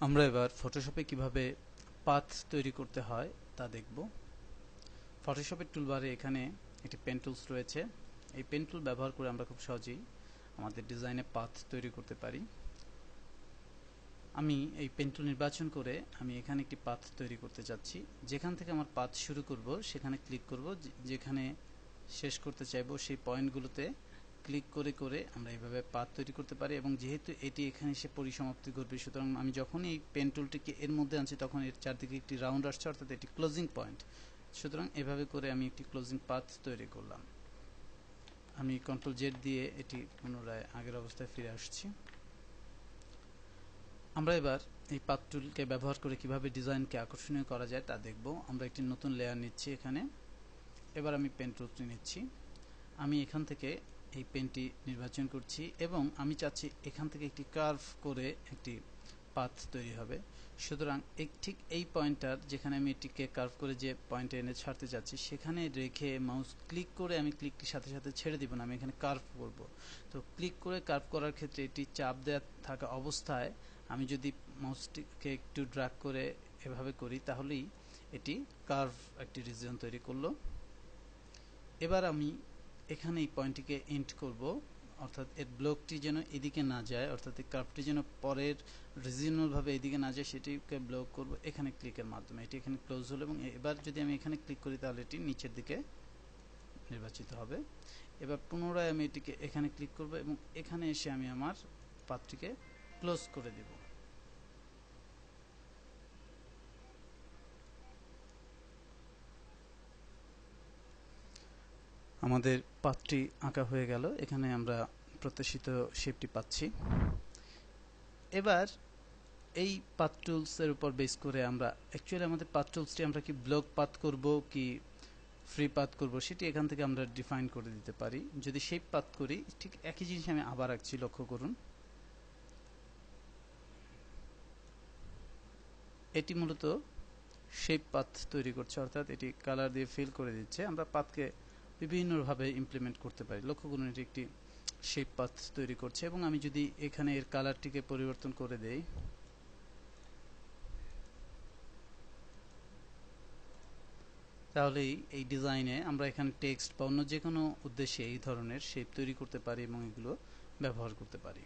আমরা এবার ফটোশপে কিভাবে পাথ তৈরি করতে হয় তা দেখব। ফটোশপের টুলবারে এখানে একটি পেন টুলস রয়েছে। এই পেন টুল ব্যবহার করে আমরা খুব সহজেই আমাদের ডিজাইনে পাথ তৈরি করতে পারি। আমি এই পেন টুল নির্বাচন করে আমি এখানে একটি পাথ তৈরি করতে যাচ্ছি। যেখান থেকে আমার পাথ শুরু করব সেখানে ক্লিক করব, যেখানে শেষ করতে চাইবো সেই পয়েন্টগুলোতে ক্লিক করে করে আমরা এইভাবে পাথ তৈরি করতে পারি। এবং যেহেতু এটি এখানে এসে পরিসমাপ্তি করবে, সুতরাং আমি যখনই এই পেন টুলটিকে এর মধ্যে আনছি তখন এর চারদিকে একটি রাউন্ড আসছে, অর্থাৎ এটি ক্লোজিং পয়েন্ট। সুতরাং এভাবে করে আমি একটি ক্লোজিং পাথ তৈরি করলাম। আমি কন্ট্রোল জেড দিয়ে এটি পুনরায় আগের অবস্থায় ফিরে আসছি। আমরা এবার এই পাথ টুলকে ব্যবহার করে কিভাবে ডিজাইনকে আকর্ষণীয় করা যায় তা দেখব। আমরা একটি নতুন লেয়ার নিচ্ছি এখানে। এবার আমি পেন টুলটি নিচ্ছি। আমি এখান থেকে এই পেনটি নির্বাচন করছি এবং আমি চাচ্ছি এখান থেকে একটি কার্ভ করে একটি পাথ তৈরি হবে। সুতরাং ঠিক এই পয়েন্টটার যেখানে আমি এটিকে কার্ভ করে যে পয়েন্টে এনে ছাড়তে যাচ্ছি সেখানে রেখে মাউস ক্লিক করে আমি ক্লিকটির সাথে সাথে ছেড়ে দিব না, আমি এখানে কার্ভ করব। তো ক্লিক করে কার্ভ করার ক্ষেত্রে এটি চাপ দেওয়া থাকা অবস্থায় আমি যদি মাউসটিকে একটু ড্র্যাগ করে এভাবে করি তাহলেই এটি কার্ভ একটি রিজিয়ন তৈরি করলো। এবার আমি এখানে এই পয়েন্টটিকে এন্ড করব, অর্থাৎ এর ব্লকটি যেন এদিকে না যায়, অর্থাৎ এই কার্ভটি যেন পরের রিজিওনাল ভাবে এদিকে না যায় সেটিকে ব্লক করব এখানে ক্লিকের মাধ্যমে। এটি এখানে ক্লোজ হলো এবং এবার যদি আমি এখানে ক্লিক করি তাহলে এটি নিচের দিকে নির্বাচিত হবে। এবার পুনরায় আমি এটিকে এখানে ক্লিক করব এবং এখানে এসে আমি আমার পাথটিকে ক্লোজ করে দেব। আমাদের পাথটি আঁকা হয়ে গেল। এখানে আমরা প্রত্যাশিত শেপটি পাচ্ছি। এবার এই পাথ টুলস এর উপর বেস করে আমরা অ্যাকচুয়ালি আমাদের পাথ টুলসটি আমরা কি ব্লক পাথ করব কি ফ্রি পাথ করব সেটি এখান থেকে আমরা ডিফাইন করে দিতে পারি। যদি শেপ পাথ করি ঠিক একই জিনিস আমি আবার আঁকছি, লক্ষ্য করুন। এটি মূলত শেপ পাথ তৈরি করছে, অর্থাৎ এটি কালার দিয়ে ফিল করে দিচ্ছে। আমরা পাথকে বিভিন্নভাবে ইমপ্লিমেন্ট করতে পারি। লক্ষ্য করুন এটি একটি শেপ পাথ তৈরি করছে এবং আমি যদি এখানে এর কালারটিকে পরিবর্তন করে দেই তাহলেই এই ডিজাইনে আমরা এখানে টেক্সট বা অন্য যে কোনো উদ্দেশ্যে এই ধরনের শেপ তৈরি করতে পারি এবং এগুলো ব্যবহার করতে পারি।